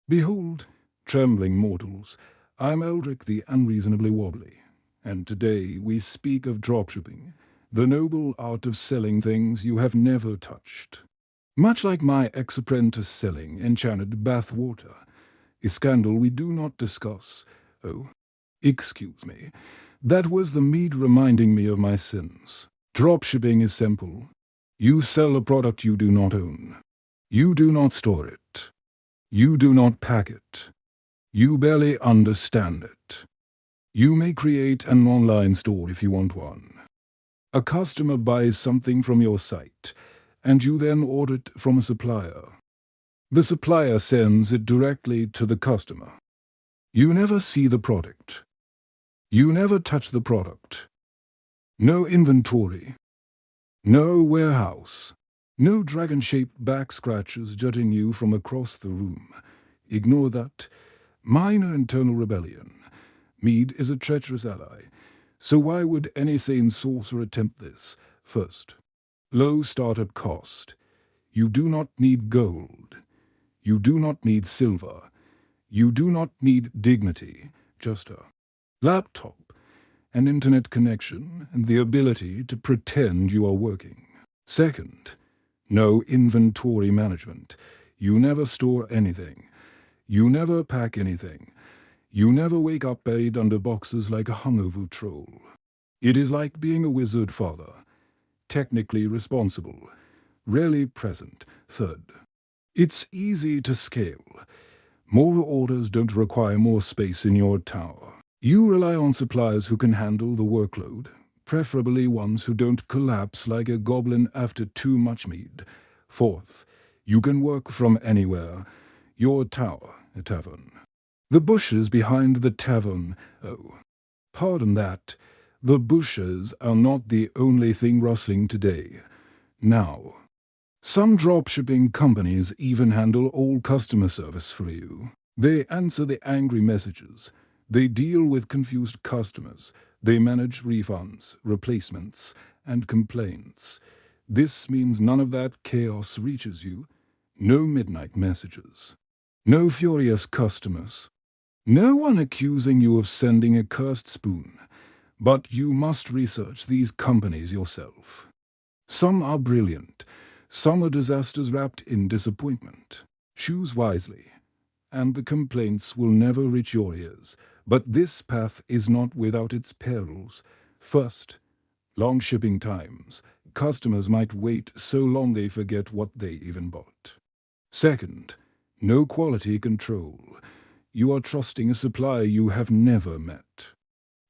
Behold, trembling mortals, I am Aldric the unreasonably wobbly, and today we speak of dropshipping, the noble art of selling things you have never touched. Much like my ex-apprentice selling enchanted bath water, a scandal we do not discuss. Oh, excuse me, that was the mead reminding me of my sins. Dropshipping is simple. You sell a product you do not own. You do not store it. You do not pack it. You barely understand it. You may create an online store if you want one. A customer buys something from your site, and you then order it from a supplier. The supplier sends it directly to the customer. You never see the product. You never touch the product. No inventory. No warehouse. No dragon-shaped back scratches jutting you from across the room. Ignore that. Minor internal rebellion. Mead is a treacherous ally. So why would any sane sorcerer attempt this? First, low startup cost. You do not need gold. You do not need silver. You do not need dignity. Just a laptop, an internet connection, and the ability to pretend you are working. Second, no inventory management. You never store anything. You never pack anything. You never wake up buried under boxes like a hungover troll. It is like being a wizard father. Technically responsible. Rarely present. Third, it's easy to scale. More orders don't require more space in your tower. You rely on suppliers who can handle the workload, preferably ones who don't collapse like a goblin after too much mead. Fourth, you can work from anywhere. Your tower, a tavern. The bushes behind the tavern, oh, pardon that, the bushes are not the only thing rustling today. Now, some dropshipping companies even handle all customer service for you. They answer the angry messages. They deal with confused customers. They manage refunds, replacements, and complaints. This means none of that chaos reaches you. No midnight messages. No furious customers. No one accusing you of sending a cursed spoon. But you must research these companies yourself. Some are brilliant. Some are disasters wrapped in disappointment. Choose wisely, and the complaints will never reach your ears. But this path is not without its perils. First, long shipping times. Customers might wait so long they forget what they even bought. Second, no quality control. You are trusting a supplier you have never met.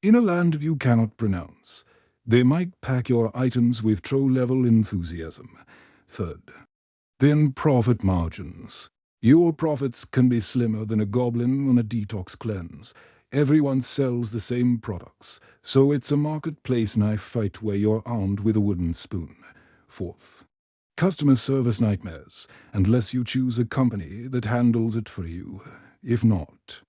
In a land you cannot pronounce, they might pack your items with troll-level enthusiasm. Third, thin profit margins. Your profits can be slimmer than a goblin on a detox cleanse. Everyone sells the same products, so it's a marketplace knife fight where you're armed with a wooden spoon. Fourth, customer service nightmares, unless you choose a company that handles it for you. If not,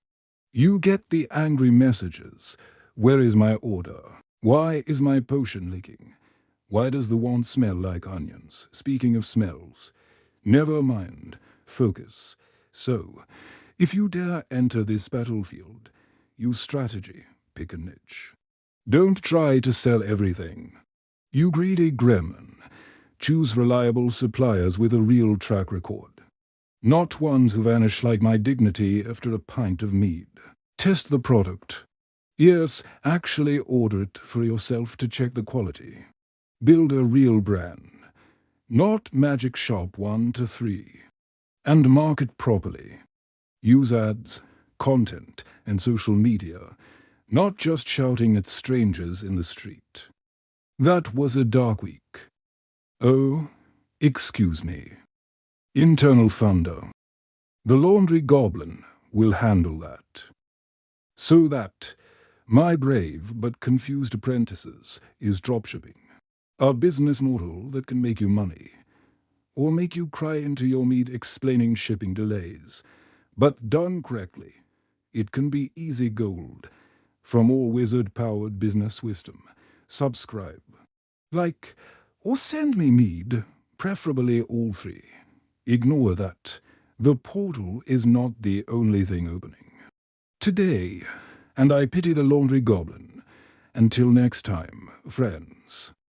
you get the angry messages. Where is my order? Why is my potion leaking? Why does the wand smell like onions? Speaking of smells, never mind, focus. So, if you dare enter this battlefield, use strategy, pick a niche. Don't try to sell everything. You greedy gremlin, choose reliable suppliers with a real track record. Not ones who vanish like my dignity after a pint of mead. Test the product. Yes, actually order it for yourself to check the quality. Build a real brand, not Magic Shop 1 to 3. And market properly. Use ads, content, and social media, not just shouting at strangers in the street. That was a dark week. Oh, excuse me. Internal thunder. The laundry goblin will handle that. So that, my brave but confused apprentices, is dropshipping. A business model that can make you money, or make you cry into your mead explaining shipping delays. But done correctly, it can be easy gold. For more wizard-powered business wisdom, subscribe, like, or send me mead, preferably all three. Ignore that. The portal is not the only thing opening. Today, and I pity the laundry goblin. Until next time, friends.